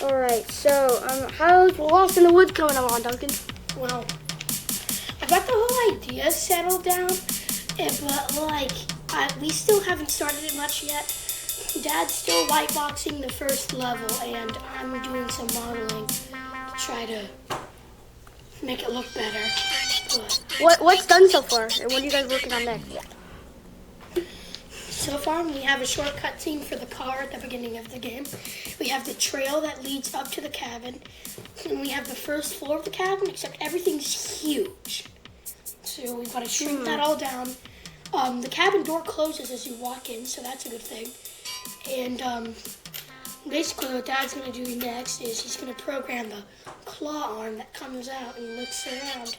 Alright, so, how's Lost in the Woods coming along, Duncan? Well, I got the whole idea settled down, but we still haven't started it much yet. Dad's still whiteboxing the first level, and I'm doing some modeling to try to make it look better. But What's done so far, and what are you guys working on next? so far, we have a short cutscene for the car at the beginning of the game. We have the trail that leads up to the cabin, and we have the first floor of the cabin, except everything's huge. So we've got to shrink that all down. The cabin door closes as you walk in, so that's a good thing. And basically what Dad's going to do next is he's going to program the claw arm that comes out and looks around,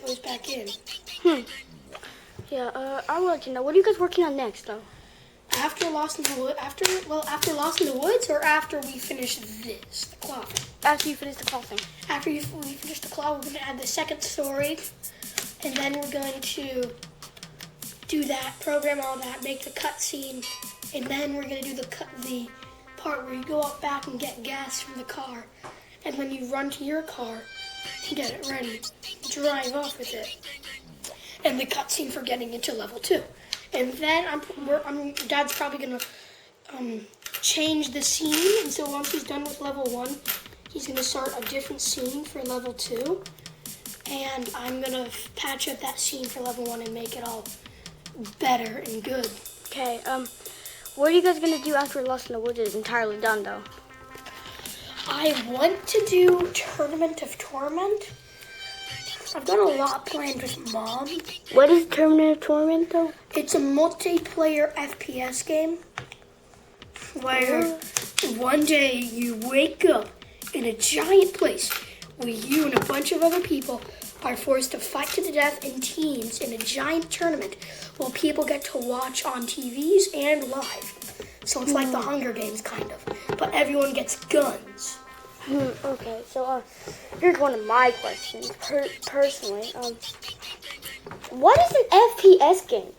goes back in. Yeah, I would like to know, what are you guys working on next, though? After Lost in the Woods, Lost in the Woods, or after we finish this, the claw thing? After you finish the claw thing. After we finish the claw, we're going to add the second story, and then we're going to do that, program all that, make the cutscene, and then we're going to do the part where you go out back and get gas from the car, and then you run to your car to get it ready, drive off with it, and the cutscene for getting into level 2. And then Dad's probably going to change the scene, and so once he's done with level 1, he's going to start a different scene for level 2, and I'm going to patch up that scene for level 1 and make it all better and good. Okay, what are you guys going to do after Lost in the Woods is entirely done, though? I want to do Tournament of Torment. I've got a lot planned with Mom. What is Tournament of Torment, though? It's a multiplayer FPS game where one day you wake up in a giant place where you and a bunch of other people are forced to fight to the death in teams in a giant tournament while people get to watch on TVs and live. So it's like the Hunger Games, kind of. But everyone gets guns. Okay, so here's one of my questions. Personally, what is an FPS game?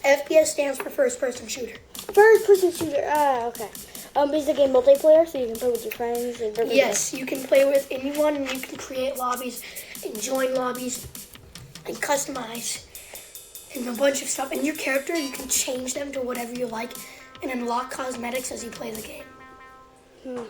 FPS stands for first-person shooter. First-person shooter. Okay. Is the game multiplayer, so you can play with your friends? And yes, you can play with anyone, and you can create lobbies and join lobbies and customize and a bunch of stuff. And your character, you can change them to whatever you like and unlock cosmetics as you play the game.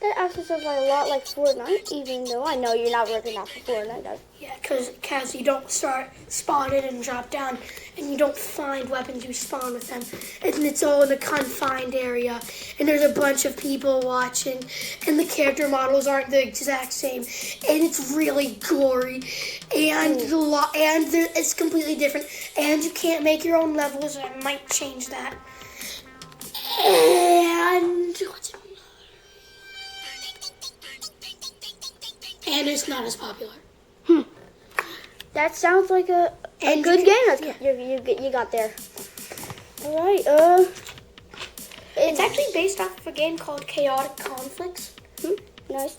That actually sounds like a lot like Fortnite, even though I know you're not working off of Fortnite. Yeah, because you don't start spotted and drop down, and you don't find weapons, you spawn with them. And it's all in a confined area, and there's a bunch of people watching, and the character models aren't the exact same, and it's really gory, and it's completely different, and you can't make your own levels, and I might change that. And and it's not as popular. That sounds like a good game you got there. All right. It's actually based off of a game called Chaotic Conflicts. Nice.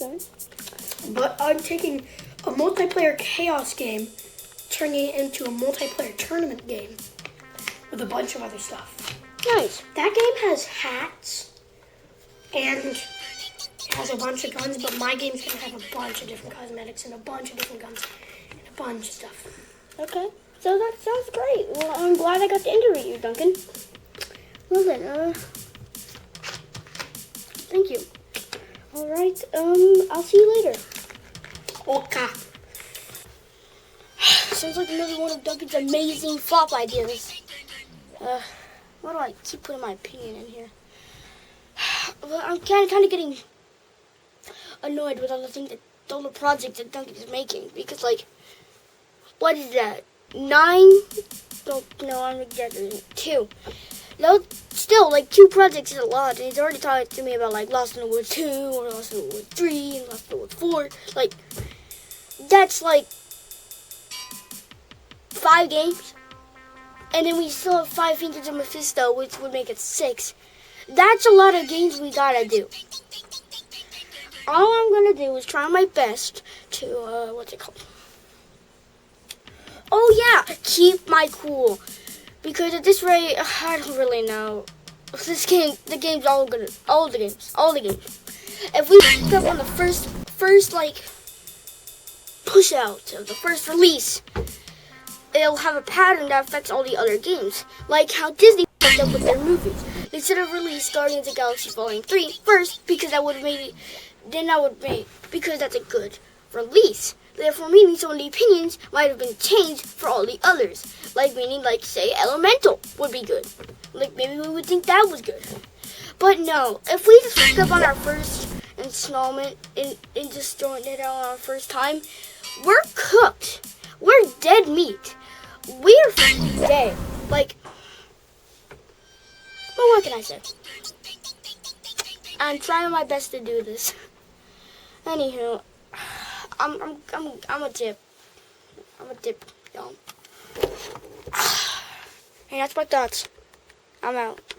But I'm taking a multiplayer chaos game, turning it into a multiplayer tournament game with a bunch of other stuff. Nice. That game has hats and it has a bunch of guns, but my game's going to have a bunch of different cosmetics and a bunch of different guns and a bunch of stuff. Okay, so that sounds great. Well, I'm glad I got to interview you, Duncan. Well then, thank you. All right, I'll see you later. Okay. Sounds like another one of Duncan's amazing flop ideas. Why do I keep putting my opinion in here? Well, I'm kind of getting annoyed with all the projects that Duncan is making, because, like, what is that? 9? No, I'm exaggerating. 2. No, still, like, 2 projects is a lot, and he's already talked to me about, like, Lost in the Woods 2, or Lost in the Woods 3, and Lost in the Woods 4. Like, that's, like, 5 games. And then we still have 5 Fingers of Mephisto, which would make it 6. That's a lot of games we gotta do. All I'm gonna do is try my best to, what's it called? Oh yeah, keep my cool. Because at this rate, I don't really know. this game, the game's all good. All the games. If we pick up on the first like push out of the first release, it'll have a pattern that affects all the other games. Like how Disney fucked up with their movies. They should have released Guardians of the Galaxy Volume 3 first, because that would have made it. Then that would make, because that's a good release. Therefore, meaning some of the opinions might have been changed for all the others. Like meaning, like say, Elemental would be good. Like maybe we would think that was good. But no, if we just pick up on our first installment and just throwing it out on our first time, we're cooked. We're dead meat. We're dead. Like, well, what can I say? I'm trying my best to do this. Anywho, I'm a dip. Y'all. And that's my thoughts. I'm out.